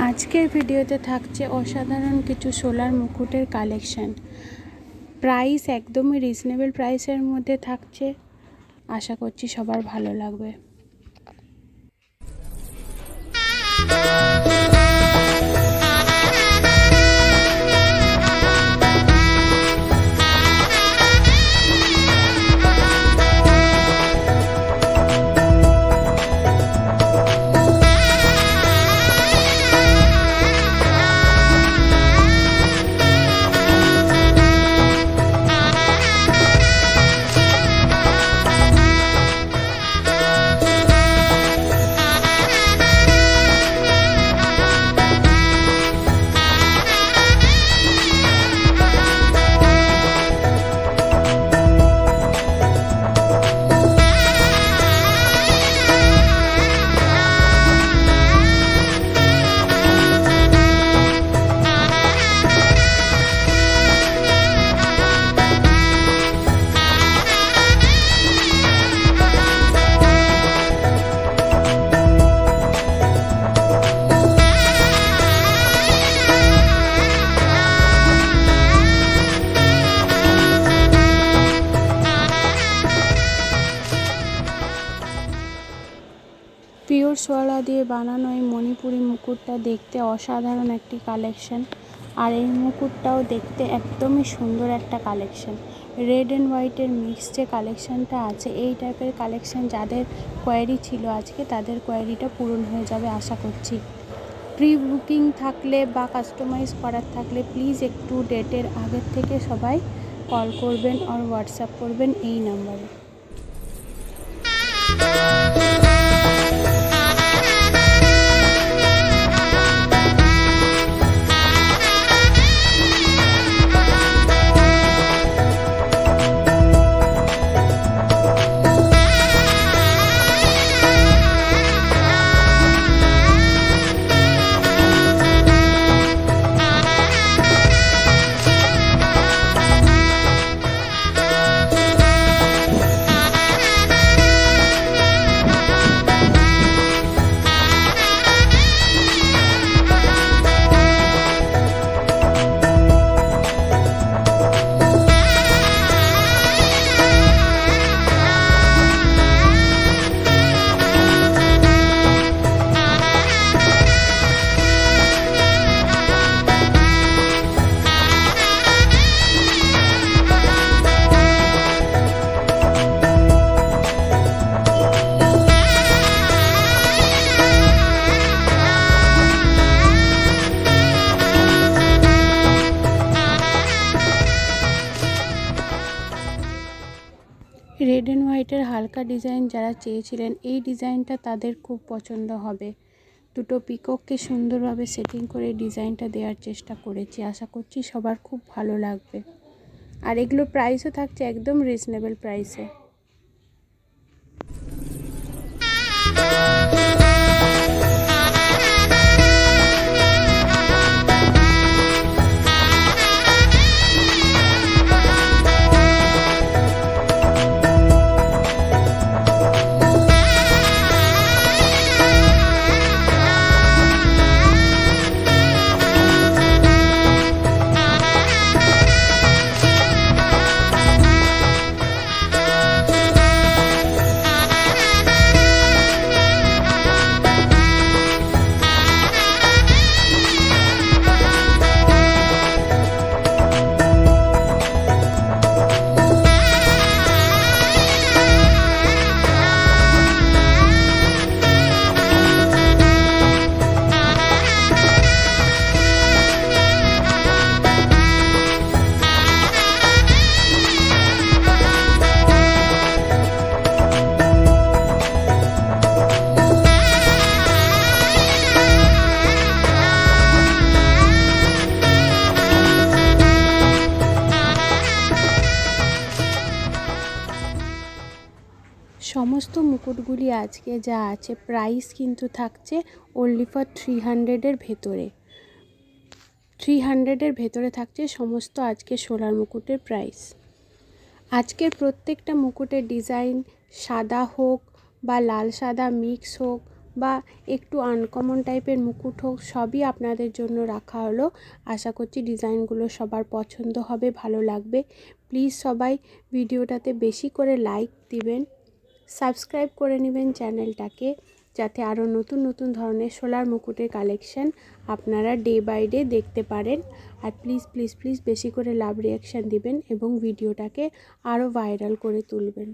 আজকের ভিডিওতে থাকছে অসাধারণ কিছু সোলার মুকুটের কালেকশন। প্রাইস একদমই রিজনেবল প্রাইসের মধ্যে থাকছে। আশা করছি সবার ভালো লাগবে। পিওর সোয়ালা দিয়ে বানানো এই মণিপুরি মুকুটটা দেখতে অসাধারণ একটি কালেকশন। আর এই মুকুটটাও দেখতে একদমই সুন্দর একটা কালেকশন। রেড অ্যান্ড হোয়াইটের মিক্স যে কালেকশানটা আছে, এই টাইপের কালেকশান যাদের কোয়ারি ছিল আজকে, তাদের কোয়ারিটা পূরণ হয়ে যাবে আশা করছি। প্রি বুকিং থাকলে বা কাস্টমাইজ করার থাকলে প্লিজ একটু ডেটের আগের থেকে সবাই কল করবেন আর হোয়াটসঅ্যাপ করবেন এই নাম্বারে। রেড অ্যান্ড হোয়াইটের হালকা ডিজাইন যারা চেয়েছিলেন, এই ডিজাইনটা তাদের খুব পছন্দ হবে। দুটো পিকককে সুন্দরভাবে সেটিং করে ডিজাইনটা দেওয়ার চেষ্টা করেছি। আশা করছি সবার খুব ভালো লাগবে। আর এগুলোর প্রাইসও থাকছে একদম রিজনেবল প্রাইসে। সমস্ত মুকুটগুলি আজকে যা আছে প্রাইস কিন্তু থাকছে অনলি ফর 300-এর ভেতরে। 300-এর ভেতরে থাকছে সমস্ত আজকে সোলার মুকুটের প্রাইস। আজকের প্রত্যেকটা মুকুটের ডিজাইন সাদা হোক বা লাল সাদা মিক্স হোক বা একটু আনকমন টাইপের মুকুট হোক, সবই আপনাদের জন্য রাখা হলো। আশা করছি ডিজাইনগুলো সবার পছন্দ হবে, ভালো লাগবে। প্লিজ সবাই ভিডিওটাতে বেশি করে লাইক দিবেন, সাবস্ক্রাইব করে নেবেন চ্যানেলটাকে, যাতে আরও নতুন নতুন ধরনের সোলার মুকুটের কালেকশন আপনারা ডে বাই ডে দেখতে পারেন। আর প্লিজ প্লিজ প্লিজ বেশি করে লাভ রিয়াকশান দিবেন এবং ভিডিওটাকে আরও ভাইরাল করে তুলবেন।